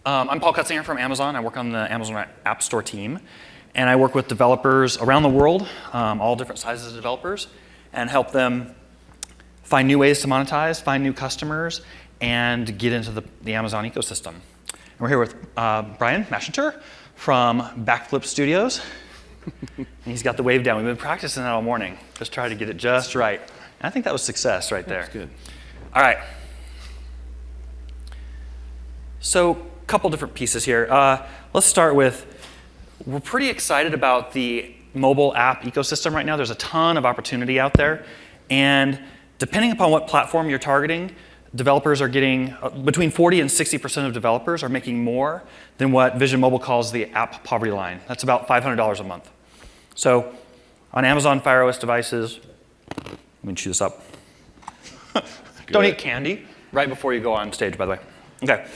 I'm Paul Cutzinger from Amazon. I work on the Amazon App Store team. And I work with developers around the world, all different sizes of developers, and help them find new ways to monetize, find new customers, and get into the Amazon ecosystem. And we're here with Brian Maschenter from Backflip Studios. And he's got the wave down. We've been practicing that all morning, just trying to get it just right. And I think that was success right there. That's good. All right. So a couple different pieces here. Let's start with, we're pretty excited about the mobile app ecosystem right now. There's a ton of opportunity out there. And depending upon what platform you're targeting, developers are getting, between 40 and 60% of developers are making more than what Vision Mobile calls the app poverty line. That's about $500 a month. So on Amazon Fire OS devices, let me chew this up. Don't eat candy right before you go on stage, by the way. Okay.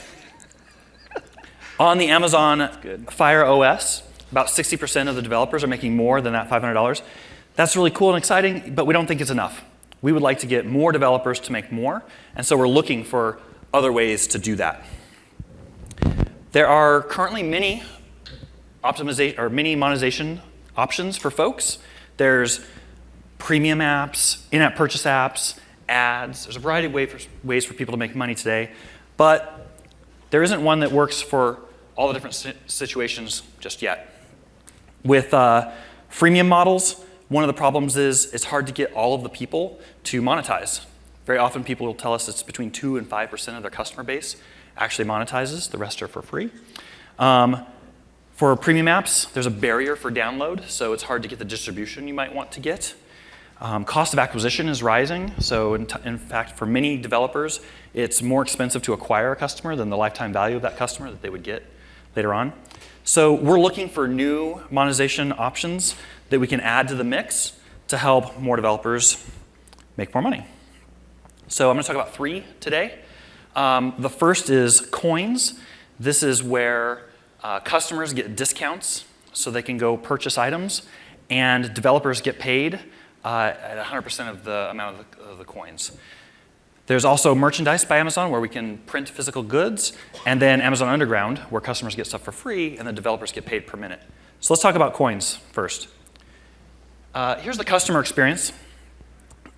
On the Amazon Fire OS, about 60% of the developers are making more than that $500. That's really cool and exciting, but we don't think it's enough. We would like to get more developers to make more, and so we're looking for other ways to do that. There are currently many monetization options for folks. There's premium apps, in-app purchase apps, ads. There's a variety of ways for people to make money today, but there isn't one that works for all the different situations just yet. With freemium models, one of the problems is it's hard to get all of the people to monetize. Very often people will tell us it's between 2 and 5% of their customer base actually monetizes. The rest are for free. For premium apps, there's a barrier for download, so it's hard to get the distribution you might want to get. Cost of acquisition is rising, so in fact, for many developers, it's more expensive to acquire a customer than the lifetime value of that customer that they would get later on. So we're looking for new monetization options that we can add to the mix to help more developers make more money. So I'm going to talk about 3 today. The first is coins. This is where customers get discounts so they can go purchase items, and developers get paid at 100% of the amount of the coins. There's also merchandise by Amazon where we can print physical goods, and then Amazon Underground where customers get stuff for free and the developers get paid per minute. So let's talk about coins first. Here's the customer experience.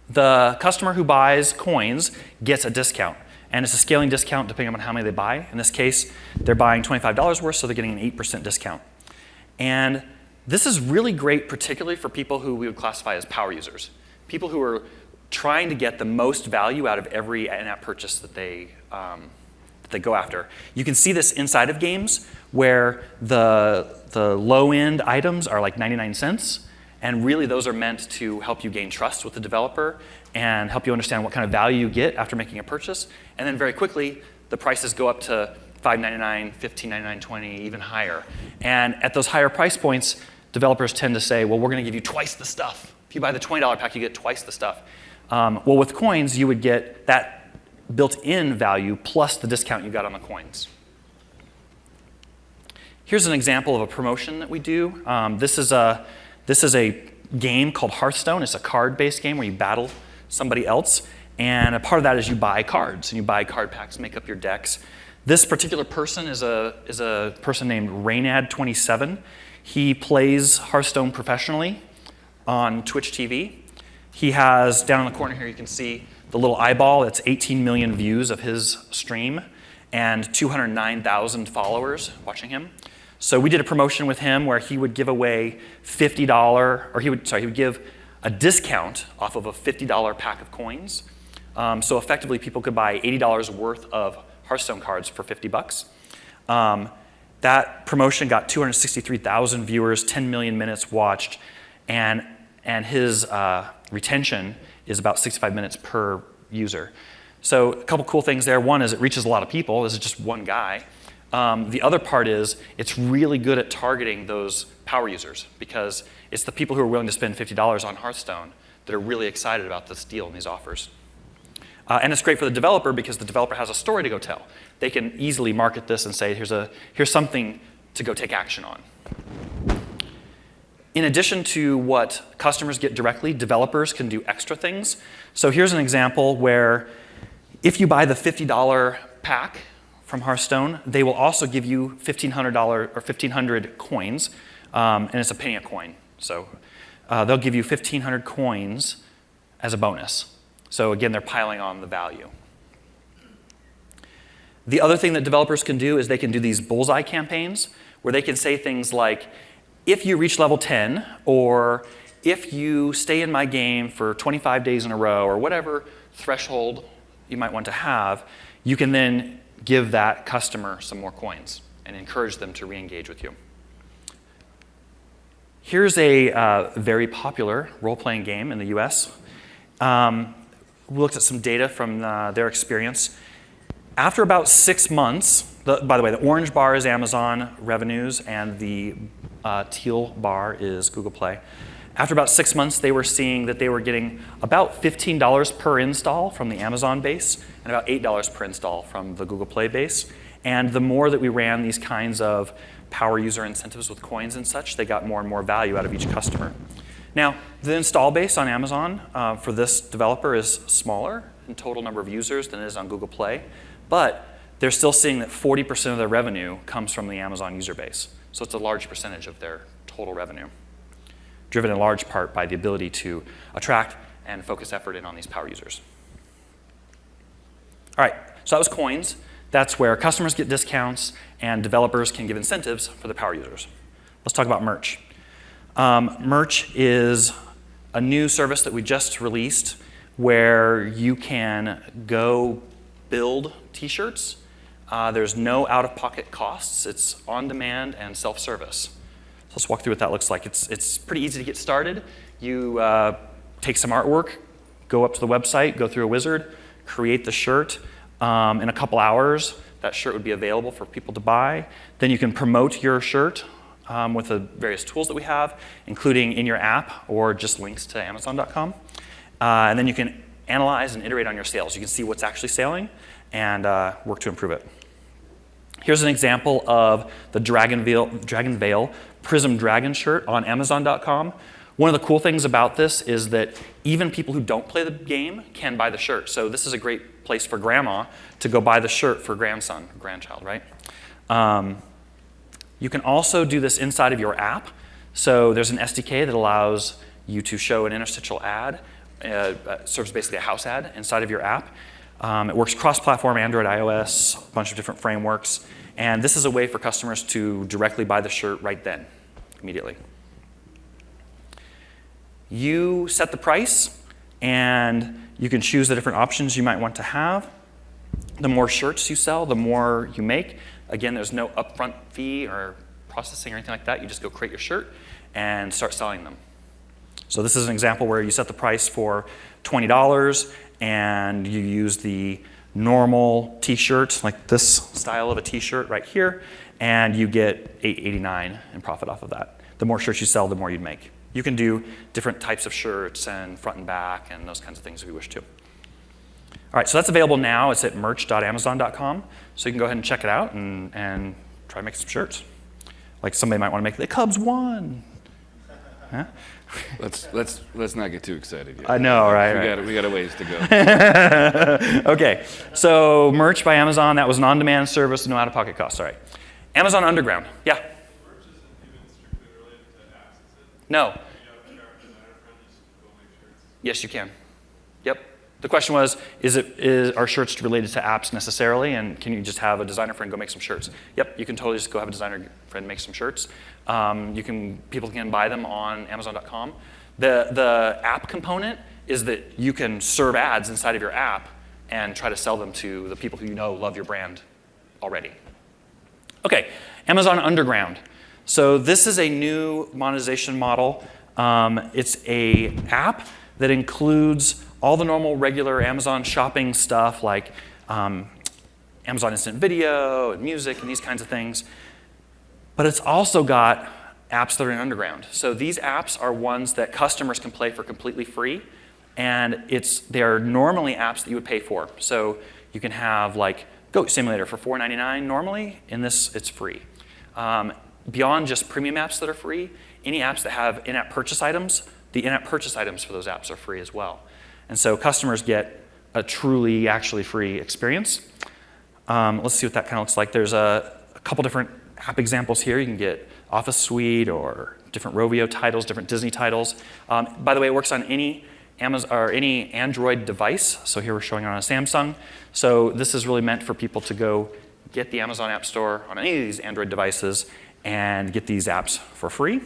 The customer who buys coins gets a discount, and it's a scaling discount depending on how many they buy. In this case, they're buying $25 worth, so they're getting an 8% discount. And this is really great, particularly for people who we would classify as power users, people who are trying to get the most value out of every in-app purchase that they go after. You can see this inside of games where the low-end items are like 99 cents, and really those are meant to help you gain trust with the developer and help you understand what kind of value you get after making a purchase. And then very quickly, the prices go up to $5.99, $15.99, $20, even higher. And at those higher price points, developers tend to say, well, we're going to give you twice the stuff. If you buy the $20 pack, you get twice the stuff. Well, with coins, you would get that built-in value plus the discount you got on the coins. Here's an example of a promotion that we do. This is a game called Hearthstone. It's a card-based game where you battle somebody else. And a part of that is you buy cards, and you buy card packs to make up your decks. This particular person is a person named Raynad27. He plays Hearthstone professionally on Twitch TV. He has, down in the corner here, you can see the little eyeball. It's 18 million views of his stream and 209,000 followers watching him. So we did a promotion with him where he would give away he would give a discount off of a $50 pack of coins. So effectively, people could buy $80 worth of Hearthstone cards for $50. That promotion got 263,000 viewers, 10 million minutes watched, and his retention is about 65 minutes per user. So a couple cool things there. One is it reaches a lot of people. This is just one guy. The other part is it's really good at targeting those power users because it's the people who are willing to spend $50 on Hearthstone that are really excited about this deal and these offers. And it's great for the developer because the developer has a story to go tell. They can easily market this and say, here's something to go take action on. In addition to what customers get directly, developers can do extra things. So here's an example where if you buy the $50 pack from Hearthstone, they will also give you $1,500 or 1,500 coins, and it's a penny a coin. So they'll give you 1,500 coins as a bonus. So again, they're piling on the value. The other thing that developers can do is they can do these bullseye campaigns where they can say things like, if you reach level 10, or if you stay in my game for 25 days in a row, or whatever threshold you might want to have, you can then give that customer some more coins and encourage them to re-engage with you. Here's a very popular role-playing game in the US. We looked at some data from their experience. After about 6 months, by the way, the orange bar is Amazon revenues, and the teal bar is Google Play. After about 6 months, they were seeing that they were getting about $15 per install from the Amazon base and about $8 per install from the Google Play base. And the more that we ran these kinds of power user incentives with coins and such, they got more and more value out of each customer. Now, the install base on Amazon for this developer is smaller in total number of users than it is on Google Play, but they're still seeing that 40% of their revenue comes from the Amazon user base. So it's a large percentage of their total revenue, driven in large part by the ability to attract and focus effort in on these power users. All right, so that was coins. That's where customers get discounts and developers can give incentives for the power users. Let's talk about merch. Merch is a new service that we just released where you can go build t-shirts. There's no out-of-pocket costs. It's on-demand and self-service. So let's walk through what that looks like. It's pretty easy to get started. You take some artwork, go up to the website, go through a wizard, create the shirt. In a couple hours, that shirt would be available for people to buy. Then you can promote your shirt with the various tools that we have, including in your app or just links to Amazon.com. And then you can analyze and iterate on your sales. You can see what's actually selling and work to improve it. Here's an example of the Dragon Veil Prism Dragon shirt on Amazon.com. One of the cool things about this is that even people who don't play the game can buy the shirt. So this is a great place for grandma to go buy the shirt for grandson, grandchild, right? You can also do this inside of your app. So there's an SDK that allows you to show an interstitial ad. Serves basically a house ad inside of your app. It works cross-platform, Android, iOS, a bunch of different frameworks. And this is a way for customers to directly buy the shirt right then, immediately. You set the price, and you can choose the different options you might want to have. The more shirts you sell, the more you make. Again, there's no upfront fee or processing or anything like that. You just go create your shirt and start selling them. So this is an example where you set the price for $20, and you use the normal t-shirt, like this style of a t-shirt right here, and you get $8.89 in profit off of that. The more shirts you sell, the more you'd make. You can do different types of shirts and front and back and those kinds of things if you wish to. All right, so that's available now. It's at merch.amazon.com. So you can go ahead and check it out and try to make some shirts. Like somebody might want to make the Cubs won. Huh? Let's not get too excited yet. I know, right? We got a ways to go. Okay, so merch by Amazon. That was an on-demand service, no out-of-pocket costs. All right. Amazon Underground. Yeah. Merch isn't even strictly related to apps, is it? No. Yes, you can. Yep. The question was, are shirts related to apps necessarily, and can you just have a designer friend go make some shirts? Yep, you can totally just go have a designer friend make some shirts. People can buy them on Amazon.com. The app component is that you can serve ads inside of your app and try to sell them to the people who you know love your brand already. Okay, Amazon Underground. So this is a new monetization model. It's a app that includes all the normal regular Amazon shopping stuff like Amazon Instant Video and music and these kinds of things. But it's also got apps that are in Underground. So these apps are ones that customers can play for completely free. And they are normally apps that you would pay for. So you can have like Goat Simulator for $4.99 normally. In this, it's free. Beyond just premium apps that are free, any apps that have in-app purchase items, the in-app purchase items for those apps are free as well. And so customers get a truly, actually free experience. Let's see what that kind of looks like. There's a couple different app examples here. You can get Office Suite or different Rovio titles, different Disney titles. By the way, it works on any Amazon or any Android device. So here we're showing it on a Samsung. So this is really meant for people to go get the Amazon App Store on any of these Android devices and get these apps for free.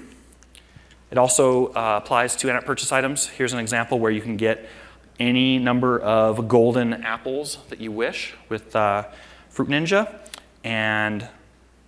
It also applies to in-app purchase items. Here's an example where you can get any number of golden apples that you wish with Fruit Ninja and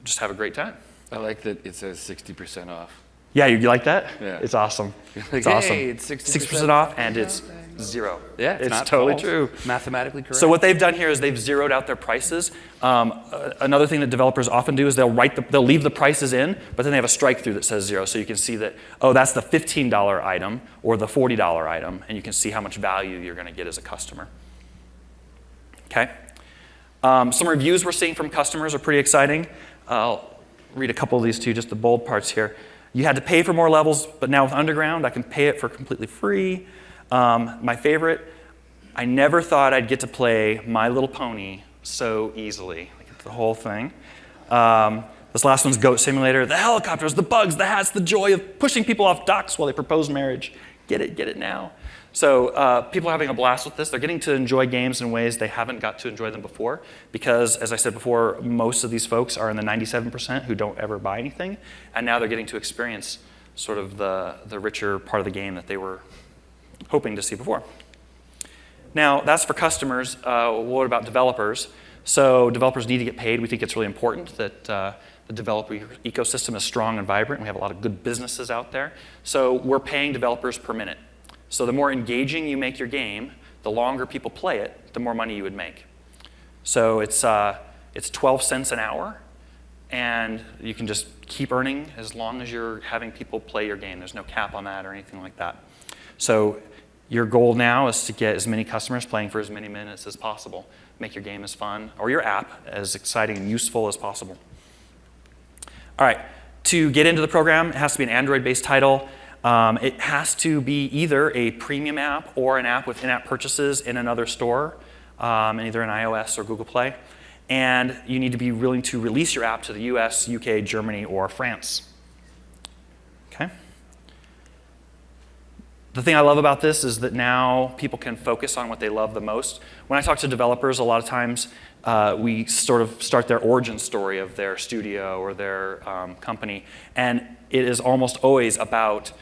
just have a great time. I like that it says 60% off. Yeah, you like that? Yeah. It's awesome. Like, It's awesome. hey, it's 60% off, and it's zero. Yeah, it's not totally false. true. Mathematically correct. So what they've done here is they've zeroed out their prices. Another thing that developers often do is they'll leave the prices in, but then they have a strike through that says zero, so you can see that, oh, that's the $15 item or the $40 item, and you can see how much value you're going to get as a customer. Okay. Some reviews we're seeing from customers are pretty exciting. I'll read a couple of these too, just the bold parts here. You had to pay for more levels, but now with Underground, I can pay it for completely free. My favorite, I never thought I'd get to play My Little Pony so easily. Like the whole thing. This last one's Goat Simulator. The helicopters, the bugs, the hats, the joy of pushing people off docks while they propose marriage. Get it now. So people are having a blast with this. They're getting to enjoy games in ways they haven't got to enjoy them before because, as I said before, most of these folks are in the 97% who don't ever buy anything, and now they're getting to experience sort of the richer part of the game that they were hoping to see before. Now, that's for customers. What about developers? So developers need to get paid. We think it's really important that the developer ecosystem is strong and vibrant. We have a lot of good businesses out there. So we're paying developers per minute. So the more engaging you make your game, the longer people play it, the more money you would make. So it's 12 cents an hour, and you can just keep earning as long as you're having people play your game. There's no cap on that or anything like that. So your goal now is to get as many customers playing for as many minutes as possible. Make your game as fun, or your app as exciting and useful as possible. All right, to get into the program, it has to be an Android-based title. It has to be either a premium app or an app with in-app purchases in another store, either in iOS or Google Play. And you need to be willing to release your app to the US, UK, Germany, or France. Okay? The thing I love about this is that now people can focus on what they love the most. When I talk to developers, a lot of times we sort of start their origin story of their studio or their company, and it is almost always about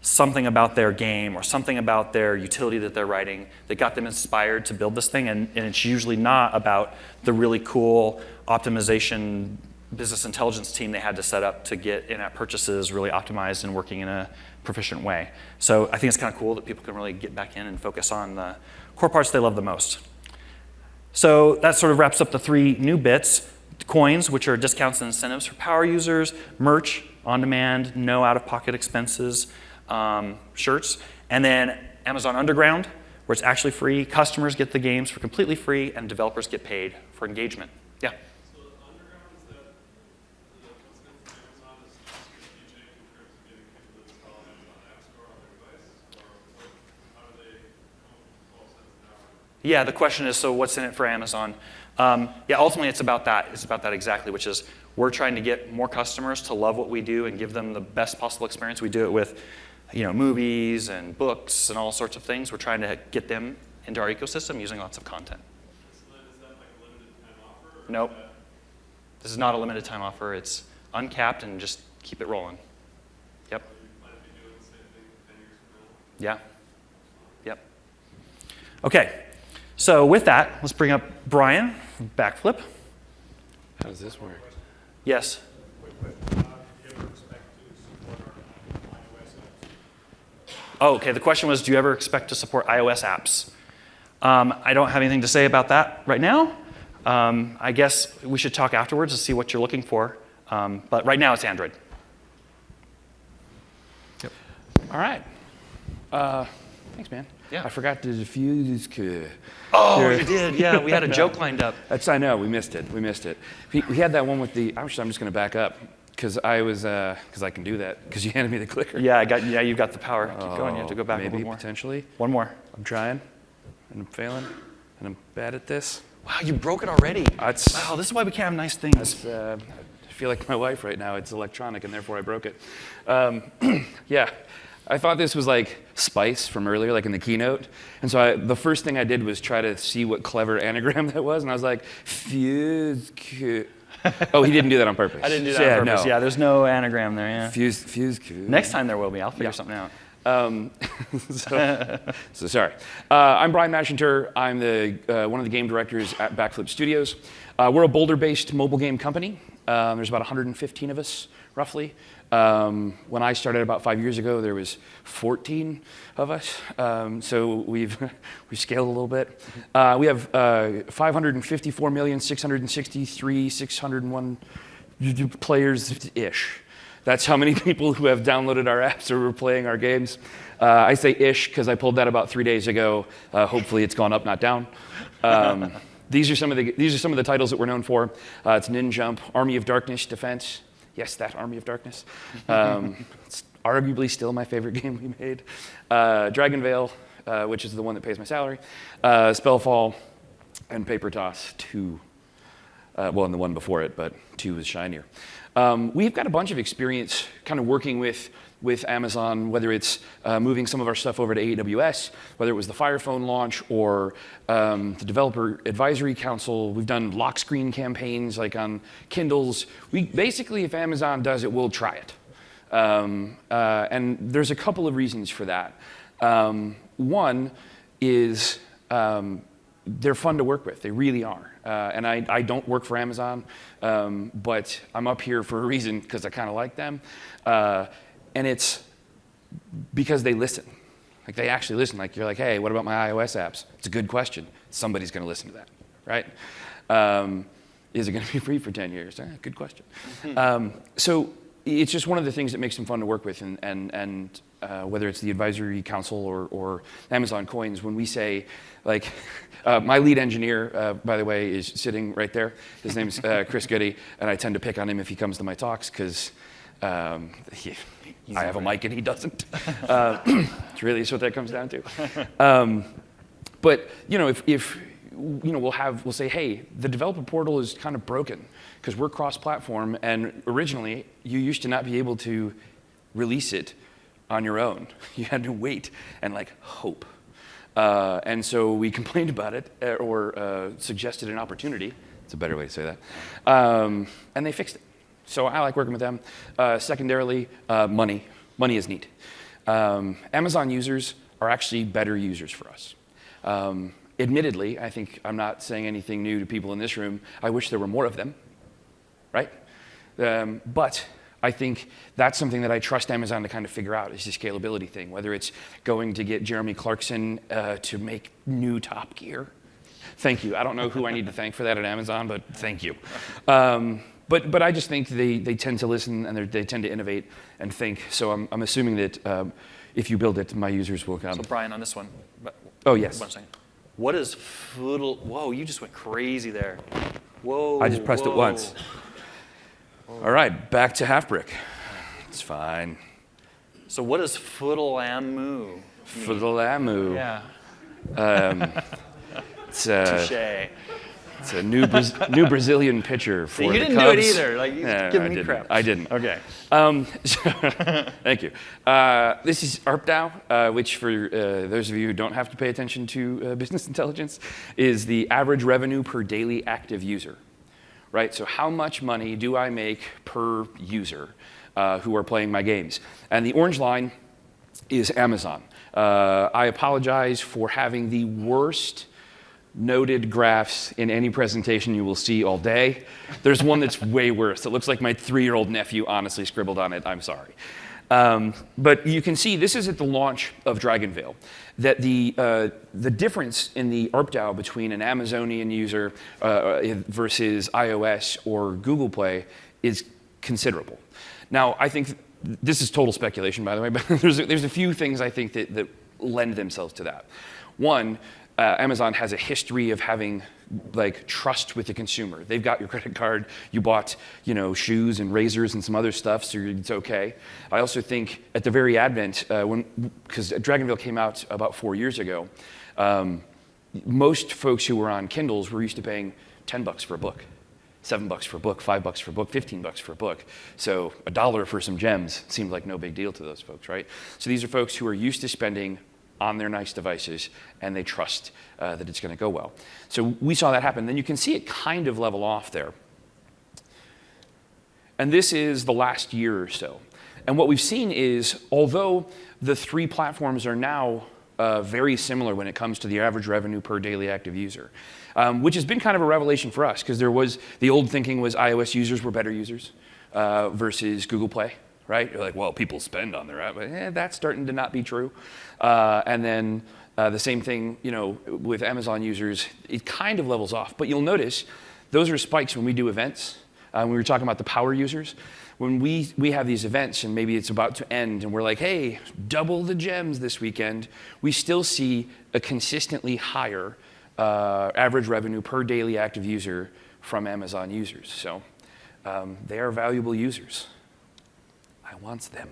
something about their game or something about their utility that they're writing that got them inspired to build this thing, and it's usually not about the really cool optimization business intelligence team they had to set up to get in-app purchases really optimized and working in a proficient way. So I think it's kind of cool that people can really get back in and focus on the core parts they love the most. So that sort of wraps up the three new bits. Coins, which are discounts and incentives for power users, merch, on-demand, no out-of-pocket expenses, shirts, and then Amazon Underground, where it's actually free. Customers get the games for completely free, and developers get paid for engagement. Yeah? So Underground is that what's good for Amazon is strategic in terms of getting people to install Amazon App Store on their device, or how do they come up with 12 cents an hour? Yeah, the question is, so what's in it for Amazon? Yeah, ultimately it's about that. It's about that exactly, which is we're trying to get more customers to love what we do and give them the best possible experience. We do it with movies and books and all sorts of things. We're trying to get them into our ecosystem using lots of content. So then is that like a limited time offer? Or Nope. This is not a limited time offer. It's uncapped and just keep it rolling. Yep. You plan to be doing the same thing 10 years from now? Yeah. Yep. Okay. So with that, let's bring up Brian from Backflip. How does this work? Yes. Oh, okay. The question was, do you ever expect to support iOS apps? I don't have anything to say about that right now. I guess we should talk afterwards to see what you're looking for. But right now, it's Android. Yep. All right. Thanks, man. Yeah. I forgot to diffuse. Oh, you did. Yeah, we had a joke lined up. I know. We missed it. We had that one with the. I'm just going to back up because I can do that because you handed me the clicker. Yeah, you've got the power. Keep going. You have to go back a Maybe little more. potentially. One more. I'm trying, and I'm failing, and I'm bad at this. Wow, you broke it already. That's- Wow, this is why we can't have nice things. I feel like my wife right now. It's electronic, and therefore I broke it. Yeah, I thought this was like Spice from earlier, like in the keynote. And so the first thing I did was try to see what clever anagram that was, and I was like, fuse. Oh, he didn't do that on purpose. I didn't do that on purpose. No. Yeah, there's no anagram there, yeah. Fuse. Next time there will be. I'll figure something out. So sorry. I'm Brian Mashinter. I'm one of the game directors at Backflip Studios. We're a Boulder-based mobile game company. There's about 115 of us, roughly. When I started about 5 years ago, there was 14 of us. So we've scaled a little bit. We have 554,663,601 players-ish. That's how many people who have downloaded our apps or are playing our games. I say ish because I pulled that about 3 days ago. Hopefully it's gone up, not down. These are some of the titles that we're known for. It's Ninjump, Army of Darkness, Defense. Yes, that Army of Darkness. It's arguably still my favorite game we made. Dragon Veil, which is the one that pays my salary. Spellfall, and Paper Toss 2. Well, and the one before it, but 2 is shinier. We've got a bunch of experience kind of working with Amazon, whether it's moving some of our stuff over to AWS, whether it was the Fire Phone launch or the Developer Advisory Council. We've done lock screen campaigns like on Kindles. Basically, if Amazon does it, we'll try it. And there's a couple of reasons for that. One is they're fun to work with. They really are. And I don't work for Amazon, but I'm up here for a reason because I kind of like them. And it's because they listen. Like they actually listen. Like you're like, hey, what about my iOS apps? It's a good question. Somebody's going to listen to that, right? Is it going to be free for 10 years? Good question. So it's just one of the things that makes them fun to work with. And whether it's the advisory council or Amazon Coins, when we say, like, my lead engineer, by the way, is sitting right there. His name's Chris Goody, and I tend to pick on him if he comes to my talks because I have a mic and he doesn't. It's really what that comes down to. But if we'll say, hey, the developer portal is kind of broken because we're cross-platform, and originally you used to not be able to release it on your own. You had to wait and like hope. And so we complained about it or suggested an opportunity. It's a better way to say that. And they fixed it. So I like working with them. Secondarily, money. Money is neat. Amazon users are actually better users for us. Admittedly, I think I'm not saying anything new to people in this room. I wish there were more of them, right? But I think that's something that I trust Amazon to kind of figure out is the scalability thing, whether it's going to get Jeremy Clarkson to make new Top Gear. Thank you. I don't know who I need to thank for that at Amazon, but thank you. But I just think they tend to listen and they tend to innovate and think. So I'm assuming that if you build it, my users will come. So Brian, on this one. Oh, yes. 1 second. What is Foodle? Whoa, you just went crazy there. Whoa. I just pressed it once. All right, back to half brick. It's fine. So what is Foodle-amu? Foodle-amu. Yeah. Touché. It's a new Brazilian pitcher for the Cubs. You didn't do it either. Like, you're giving me crap. I didn't. Okay. Thank you. This is ARPDAU, which for those of you who don't have to pay attention to business intelligence, is the average revenue per daily active user. Right? So how much money do I make per user who are playing my games? And the orange line is Amazon. I apologize for having the worst noted graphs in any presentation you will see all day. There's one that's way worse. It looks like my 3-year-old nephew honestly scribbled on it. I'm sorry. But you can see this is at the launch of Dragon Veil, that the difference in the ARPDAU between an Amazonian user versus iOS or Google Play is considerable. Now, I think this is total speculation, by the way, but there's a few things I think that lend themselves to that. One, Amazon has a history of having like trust with the consumer. They've got your credit card. You bought, shoes and razors and some other stuff, so it's okay. I also think at the very advent, because Dragon Veil came out about 4 years ago, most folks who were on Kindles were used to paying $10 for a book, $7 for a book, $5 for a book, $15 for a book. So $1 for some gems seemed like no big deal to those folks, right? So these are folks who are used to spending on their nice devices, and they trust that it's going to go well. So we saw that happen. Then you can see it kind of level off there. And this is the last year or so. And what we've seen is, although the three platforms are now very similar when it comes to the average revenue per daily active user, which has been kind of a revelation for us, because the old thinking was iOS users were better users versus Google Play, right? You're like, well, people spend on their app, but that's starting to not be true. And then the same thing, with Amazon users, it kind of levels off. But you'll notice those are spikes when we do events. We were talking about the power users. When we have these events and maybe it's about to end and we're like, hey, double the gems this weekend, we still see a consistently higher average revenue per daily active user from Amazon users. So they are valuable users. I want them.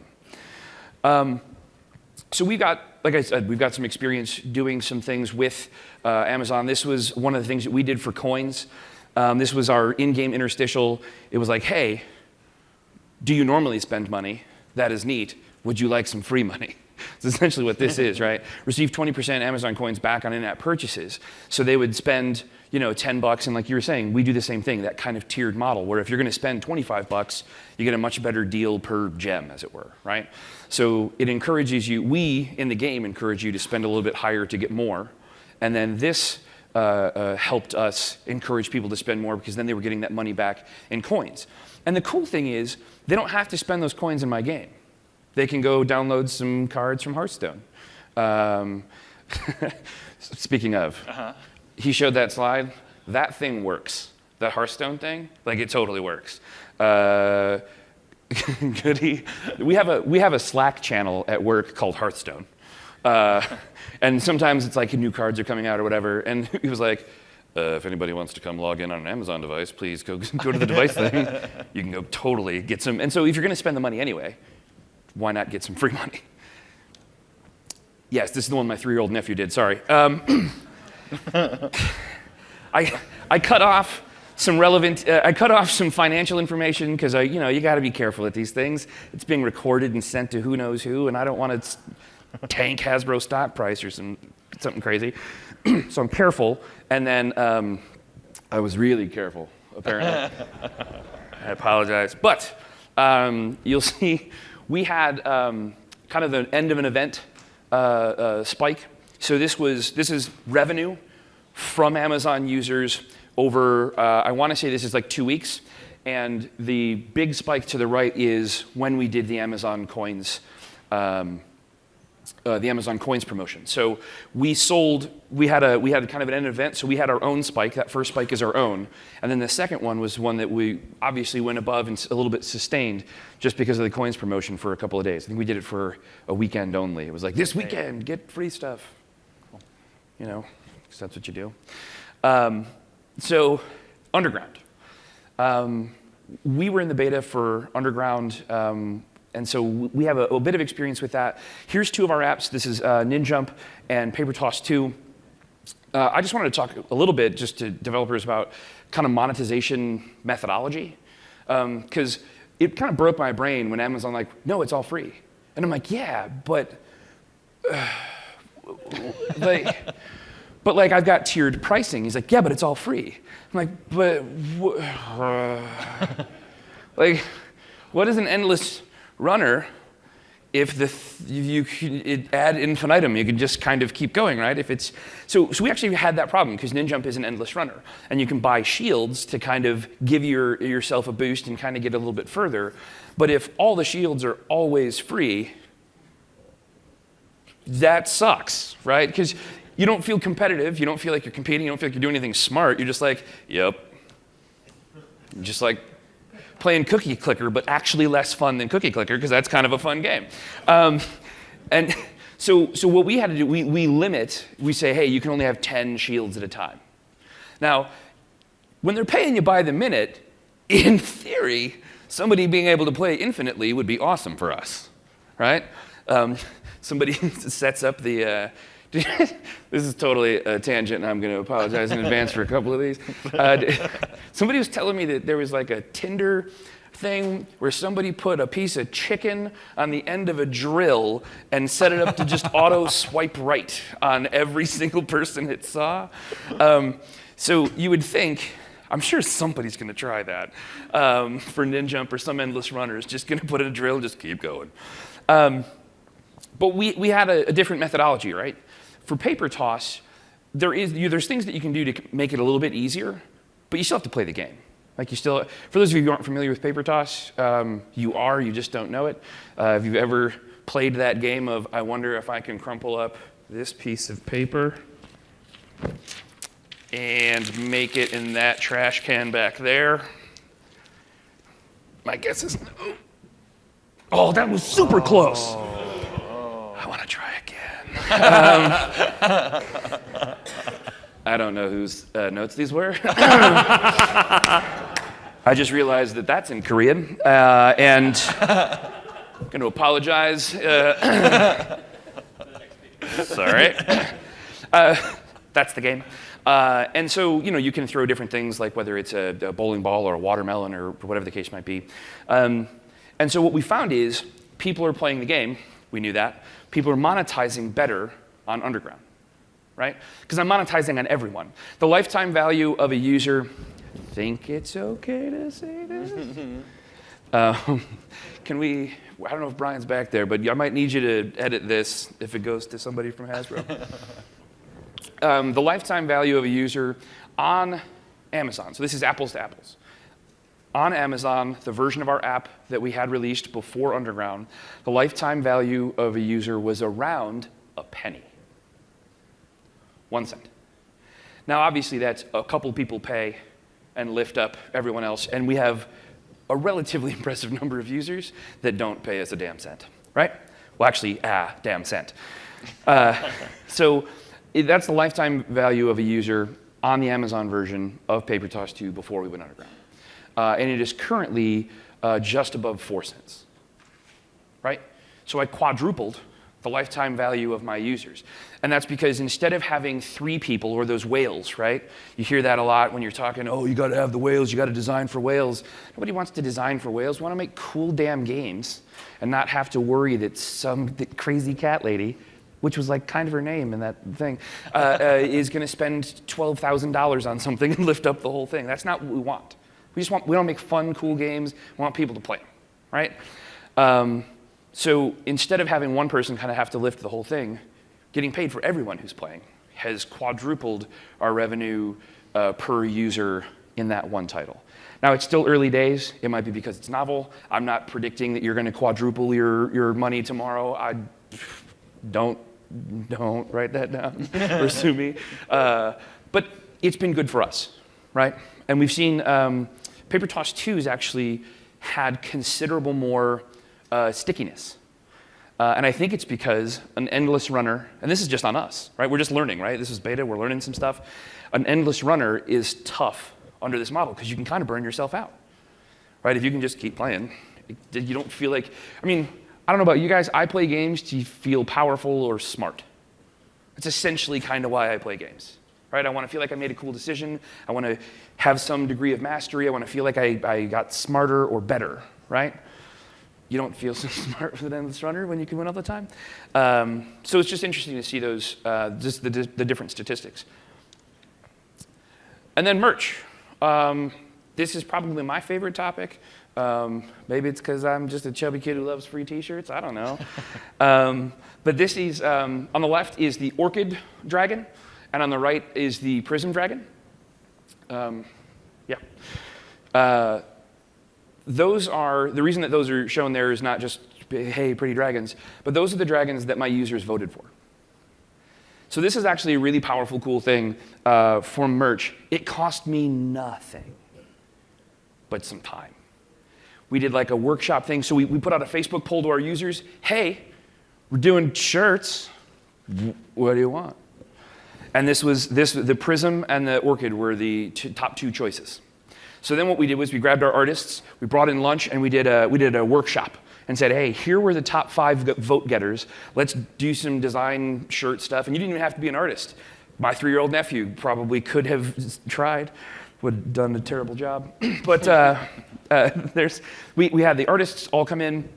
So we've got, like I said, we've got some experience doing some things with Amazon. This was one of the things that we did for coins. This was our in-game interstitial. It was like, hey, do you normally spend money? That is neat. Would you like some free money? That's essentially what this is, right? Receive 20% Amazon coins back on in-app purchases. So they would spend, $10, and like you were saying, we do the same thing, that kind of tiered model, where if you're going to spend $25, you get a much better deal per gem, as it were, right? So it encourages you, we in the game encourage you to spend a little bit higher to get more, and then this helped us encourage people to spend more, because then they were getting that money back in coins. And the cool thing is, they don't have to spend those coins in my game. They can go download some cards from Hearthstone. Speaking of, he showed that slide. That thing works. That Hearthstone thing, like it totally works. Goody. We have a Slack channel at work called Hearthstone. And sometimes it's like new cards are coming out or whatever. And he was like, if anybody wants to come log in on an Amazon device, please go to the device thing. You can go totally get some. And so if you're going to spend the money anyway, why not get some free money? Yes, this is the one my 3-year-old nephew did. Sorry. I cut off some relevant. I cut off some financial information because you got to be careful at these things. It's being recorded and sent to who knows who, and I don't want to tank Hasbro stock price or something crazy. So I'm careful, and then I was really careful, apparently. I apologize. But you'll see we had kind of the end of an event spike. So this is revenue from Amazon users over, I want to say this is like 2 weeks. And the big spike to the right is when we did the Amazon coins promotion. So we had kind of an end event, so we had our own spike. That first spike is our own. And then the second one was one that we obviously went above and a little bit sustained just because of the coins promotion for a couple of days. I think we did it for a weekend only. It was like, this weekend, get free stuff. Because that's what you do. So Underground. We were in the beta for Underground, and so we have a bit of experience with that. Here's two of our apps. This is Ninjump and Paper Toss 2. I just wanted to talk a little bit just to developers about kind of monetization methodology, because it kind of broke my brain when Amazon like, no, it's all free. And I'm like, yeah, but like I've got tiered pricing. He's like, yeah, but it's all free. I'm like, but like, what is an endless runner if you ad infinitum? You can just kind of keep going, right? If it's so we actually had that problem because Ninjump is an endless runner, and you can buy shields to kind of give yourself a boost and kind of get a little bit further. But if all the shields are always free, that sucks, right? Because you don't feel competitive. You don't feel like you're competing. You don't feel like you're doing anything smart. You're just like, yep. Just like playing Cookie Clicker, but actually less fun than Cookie Clicker, because that's kind of a fun game. And so what we had to do, we say, hey, you can only have 10 shields at a time. Now, when they're paying you by the minute, in theory, somebody being able to play infinitely would be awesome for us, right? Somebody sets up the This is totally a tangent, and I'm going to apologize in advance for a couple of these. Somebody was telling me that there was like a Tinder thing where somebody put a piece of chicken on the end of a drill and set it up to just auto swipe right on every single person it saw. So you would think, I'm sure somebody's going to try that for Ninjump or some endless runner is just going to put in a drill and just keep going. But we had a different methodology, right? For paper toss, there's things that you can do to make it a little bit easier, but you still have to play the game. Like for those of you who aren't familiar with paper toss, you just don't know it. If you've ever played that game of, I wonder if I can crumple up this piece of paper and make it in that trash can back there, my guess is no. Oh, that was super close. I want to try again. I don't know whose notes these were. I just realized that that's in Korean, and I'm going to apologize. Sorry. That's the game. And so, you can throw different things, like whether it's a bowling ball or a watermelon or whatever the case might be. And so what we found is people are playing the game. We knew that. People are monetizing better on Underground, right? Because I'm monetizing on everyone. The lifetime value of a user, I think it's okay to say this? Can we, I don't know if Brian's back there, but I might need you to edit this if it goes to somebody from Hasbro. The lifetime value of a user on Amazon, so this is apples to apples. On Amazon, the version of our app that we had released before Underground, the lifetime value of a user was around a penny. 1 cent. Now, obviously, that's a couple people pay and lift up everyone else, and we have a relatively impressive number of users that don't pay us a damn cent, right? Well, actually, damn cent. So that's the lifetime value of a user on the Amazon version of Paper Toss 2 before we went Underground. And it is currently just above 4 cents, right? So I quadrupled the lifetime value of my users. And that's because instead of having 3 people, or those whales, right? You hear that a lot when you're talking, oh, you gotta have the whales, you gotta design for whales. Nobody wants to design for whales. We wanna make cool damn games and not have to worry that some crazy cat lady, which was like kind of her name in that thing, is gonna spend $12,000 on something and lift up the whole thing. That's not what we want. We don't make fun, cool games. We want people to play them, right? So instead of having one person kind of have to lift the whole thing, getting paid for everyone who's playing has quadrupled our revenue per user in that one title. Now, it's still early days. It might be because it's novel. I'm not predicting that you're going to quadruple your money tomorrow. Don't write that down or sue me. But it's been good for us, right? And we've seen Paper Toss 2 has actually had considerable more stickiness. And I think it's because an endless runner, and this is just on us, right? We're just learning, right? This is beta, we're learning some stuff. An endless runner is tough under this model because you can kind of burn yourself out, right? If you can just keep playing, you don't feel like, I mean, I don't know about you guys, I play games to feel powerful or smart. That's essentially kind of why I play games, right? I want to feel like I made a cool decision. I want to have some degree of mastery. I want to feel like I got smarter or better, right? You don't feel so smart with an endless runner when you can win all the time. So it's just interesting to see those, just the different statistics. And then merch. This is probably my favorite topic. Maybe it's because I'm just a chubby kid who loves free t-shirts. I don't know. But this is, on the left is the Orchid Dragon, and on the right is the Prism Dragon. Yeah. Those are, the reason that those are shown there is not just, hey, pretty dragons, but those are the dragons that my users voted for. So this is actually a really powerful, cool thing for merch. It cost me nothing but some time. We did like a workshop thing, so we put out a Facebook poll to our users, hey, we're doing shirts, what do you want? And the Prism and the Orchid were the top 2 choices. So then what we did was we grabbed our artists, we brought in lunch, and we did a workshop. and said, hey, here were the top 5 vote getters. Let's do some design shirt stuff. And you didn't even have to be an artist. My 3-year-old nephew probably could have tried, would have done a terrible job. But we had the artists all come in,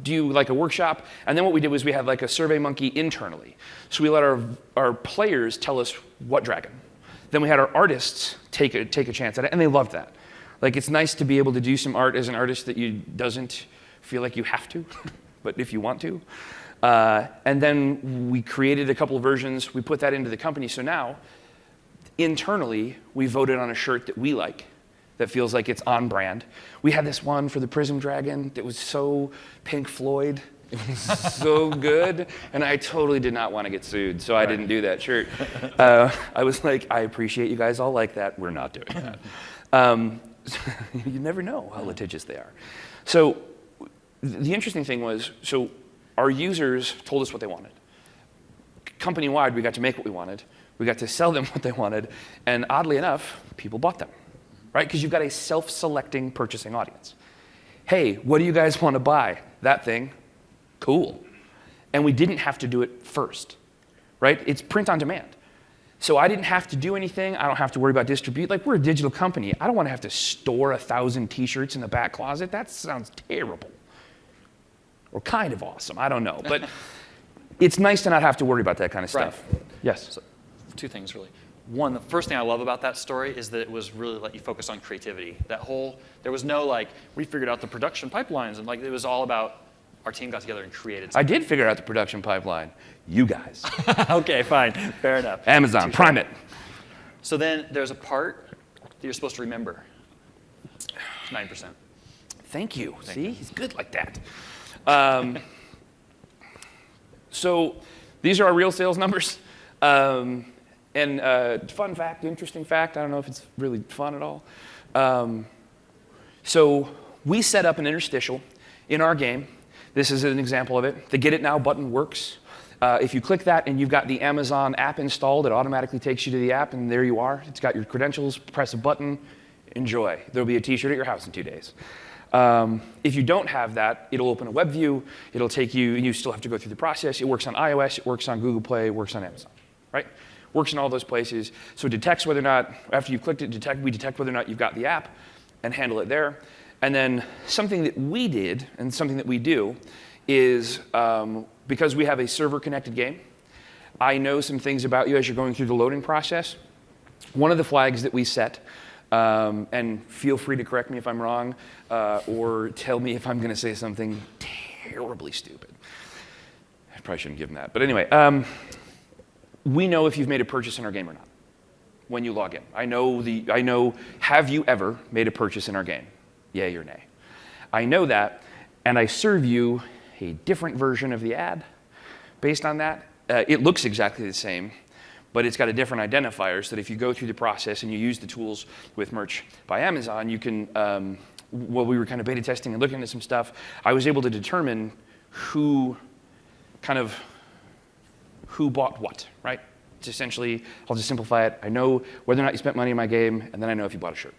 do like a workshop, and then what we did was we had like a survey monkey internally. So we let our players tell us what dragon. Then we had our artists take a chance at it, and they loved that. Like, it's nice to be able to do some art as an artist that you doesn't feel like you have to, but if you want to. And then we created a couple of versions. We put that into the company. So now, internally, we voted on a shirt that we like, that feels like it's on brand. We had this one for the Prism Dragon that was so Pink Floyd. It was so good, and I totally did not want to get sued, so I didn't do that shirt. I was like, I appreciate you guys all like that. We're not doing that. You never know how litigious they are. So the interesting thing was, so our users told us what they wanted. Company-wide, we got to make what we wanted. We got to sell them what they wanted, and oddly enough, people bought them. Right? Because you've got a self-selecting purchasing audience. Hey, what do you guys want to buy? That thing. Cool. And we didn't have to do it first. Right? It's print on demand. So I didn't have to do anything. I don't have to worry about distribute. Like, we're a digital company. I don't want to have to store 1,000 t-shirts in the back closet. That sounds terrible. Or kind of awesome. I don't know. But it's nice to not have to worry about that kind of stuff. Right. Yes? So, 2 things, really. One, the first thing I love about that story is that it was really let you focus on creativity. There was no like, we figured out the production pipelines, and like, it was all about our team got together and created something. I did figure out the production pipeline. You guys. Okay, fine, fair enough. Amazon, Prime it. So then there's a part that you're supposed to remember. It's 9%. Thank you. See, he's good like that. So these are our real sales numbers. And fun fact, interesting fact, I don't know if it's really fun at all. So we set up an interstitial in our game. This is an example of it. The Get It Now button works. If you click that and you've got the Amazon app installed, it automatically takes you to the app, and there you are. It's got your credentials, press a button, enjoy. There'll be a t-shirt at your house in 2 days. If you don't have that, it'll open a web view. It'll take you, and you still have to go through the process. It works on iOS, it works on Google Play, it works on Amazon, right? Works in all those places. So it detects whether or not, after you've clicked it, we detect whether or not you've got the app and handle it there. And then something that we did, and something that we do, is because we have a server-connected game, I know some things about you as you're going through the loading process. One of the flags that we set, and feel free to correct me if I'm wrong, or tell me if I'm going to say something terribly stupid. I probably shouldn't give them that. But anyway, we know if you've made a purchase in our game or not when you log in. I know, have you ever made a purchase in our game? Yay or nay. I know that, and I serve you a different version of the ad based on that. It looks exactly the same, but it's got a different identifier so that if you go through the process and you use the tools with Merch by Amazon, you can, while we were kind of beta testing and looking at some stuff, I was able to determine who bought what, right? It's essentially, I'll just simplify it. I know whether or not you spent money in my game, and then I know if you bought a shirt.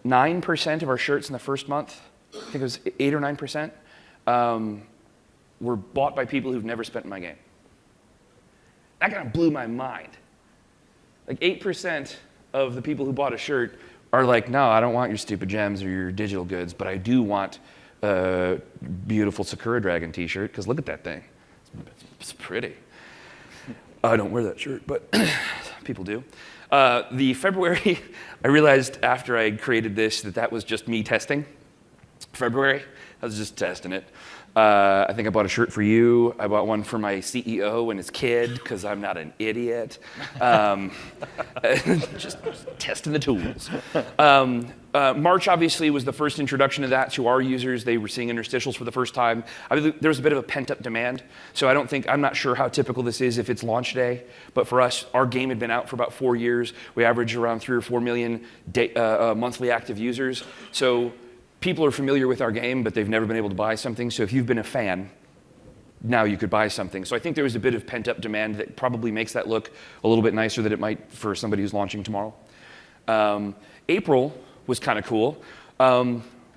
9% of our shirts in the first month, I think it was 8 or 9%, were bought by people who've never spent in my game. That kind of blew my mind. Like 8% of the people who bought a shirt are like, no, I don't want your stupid gems or your digital goods, but I do want a beautiful Sakura Dragon t-shirt, because look at that thing. It's pretty. I don't wear that shirt, but people do. The February, I realized after I created this that was just me testing. February, I was just testing it. I think I bought a shirt for you. I bought one for my CEO and his kid, because I'm not an idiot. Just testing the tools. March, obviously, was the first introduction of that to our users. They were seeing interstitials for the first time. There was a bit of a pent-up demand. So I'm not sure how typical this is if it's launch day. But for us, our game had been out for about 4 years. We averaged around 3 or 4 million monthly active users. So people are familiar with our game, but they've never been able to buy something. So if you've been a fan, now you could buy something. So I think there was a bit of pent-up demand that probably makes that look a little bit nicer than it might for somebody who's launching tomorrow. April was kind of cool.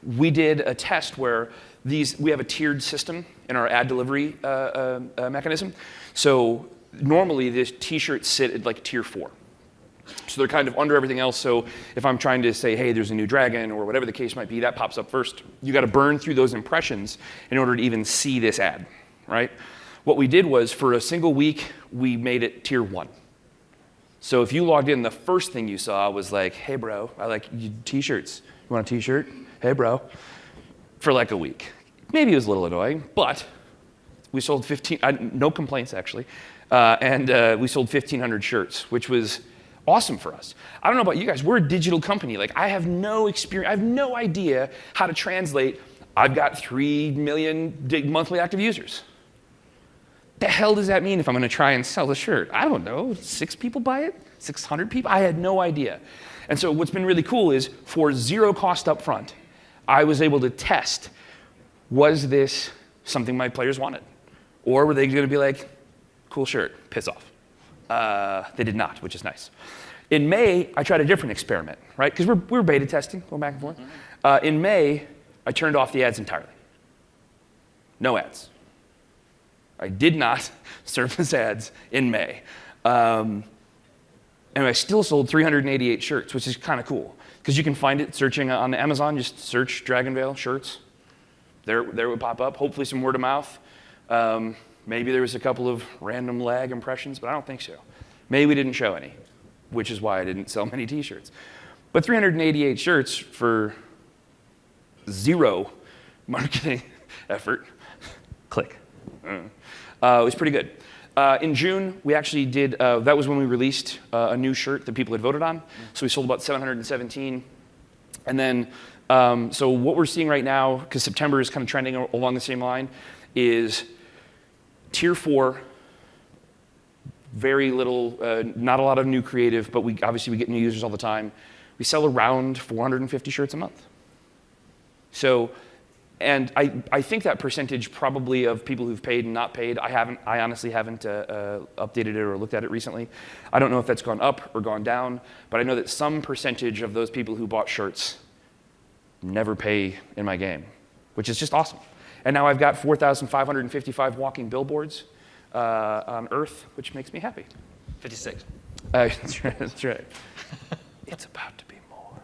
we did a test where we have a tiered system in our ad delivery mechanism. So normally, these T-shirts sit at like tier 4. So they're kind of under everything else. So if I'm trying to say, hey, there's a new dragon, or whatever the case might be, that pops up first. You got to burn through those impressions in order to even see this ad, right? What we did was, for a single week, we made it tier 1. So if you logged in, the first thing you saw was like, hey, bro, I like T-shirts. You want a T-shirt? Hey, bro. For like a week. Maybe it was a little annoying, but we sold 15, no complaints actually, and we sold 1,500 shirts, which was awesome for us. I don't know about you guys, we're a digital company. Like, I have no experience, I have no idea how to translate, I've got 3 million monthly active users. The hell does that mean if I'm gonna try and sell a shirt? I don't know, 6 people buy it? 600 people? I had no idea. And so what's been really cool is, for 0 cost up front, I was able to test, was this something my players wanted? Or were they gonna be like, cool shirt, piss off? They did not, which is nice. In May, I tried a different experiment, right? Because we're beta testing, going back and forth. In May, I turned off the ads entirely. No ads. I did not surface ads in May. And I still sold 388 shirts, which is kind of cool. Because you can find it searching on Amazon, just search Dragonvale shirts. There it would pop up, hopefully some word of mouth. Maybe there was a couple of random lag impressions, but I don't think so. Maybe we didn't show any, which is why I didn't sell many T-shirts. But 388 shirts for 0 marketing effort, click. It was pretty good. In June, we actually did, that was when we released a new shirt that people had voted on. So we sold about 717. And then, so what we're seeing right now, because September is kind of trending along the same line, is tier 4, very little, not a lot of new creative, but obviously we get new users all the time. We sell around 450 shirts a month. So, and I think that percentage probably of people who've paid and not paid, I honestly haven't updated it or looked at it recently. I don't know if that's gone up or gone down, but I know that some percentage of those people who bought shirts never pay in my game, which is just awesome. And now I've got 4,555 walking billboards on Earth, which makes me happy. 56. That's right. That's right. It's about to be more.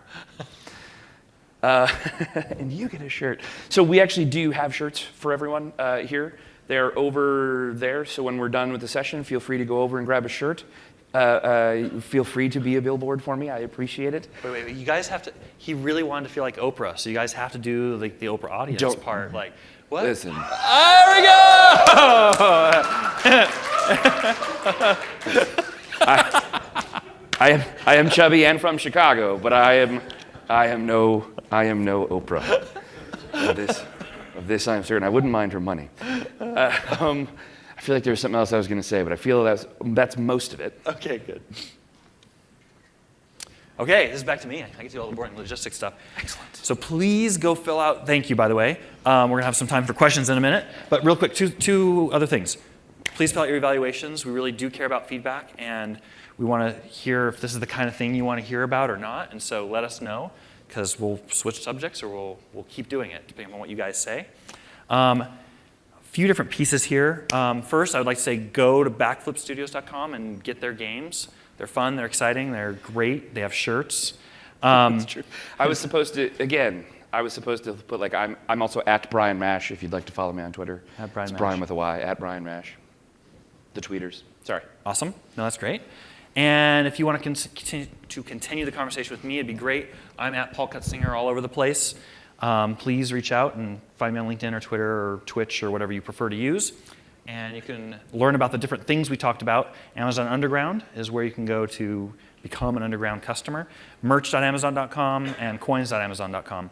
And you get a shirt. So we actually do have shirts for everyone here. They're over there, so when we're done with the session, feel free to go over and grab a shirt. Feel free to be a billboard for me. I appreciate it. Wait. You guys have to, he really wanted to feel like Oprah, so you guys have to do like the Oprah audience part. Like, what? Listen. There we go! I am chubby and from Chicago, but I am no Oprah. Of this I'm certain. I wouldn't mind her money. I feel like there was something else I was going to say, but I feel that's most of it. Okay, good. Okay, this is back to me. I get to do all the boring logistics stuff. Excellent. So please go fill out, thank you, by the way. We're going to have some time for questions in a minute. But real quick, two other things. Please fill out your evaluations. We really do care about feedback, and we want to hear if this is the kind of thing you want to hear about or not. And so let us know, because we'll switch subjects or we'll keep doing it, depending on what you guys say. A few different pieces here. First, I would like to say go to backflipstudios.com and get their games. They're fun, they're exciting, they're great, they have shirts. That's true. I was supposed to put like, I'm also at Brian Mash if you'd like to follow me on Twitter. At Brian it's Mash. Brian with a Y, at Brian Mash. The tweeters. Sorry. Awesome. No, that's great. And if you want to continue the conversation with me, it'd be great. I'm at Paul Cutzinger all over the place. Please reach out and find me on LinkedIn or Twitter or Twitch or whatever you prefer to use. And you can learn about the different things we talked about. Amazon Underground is where you can go to become an Underground customer. Merch.amazon.com and coins.amazon.com.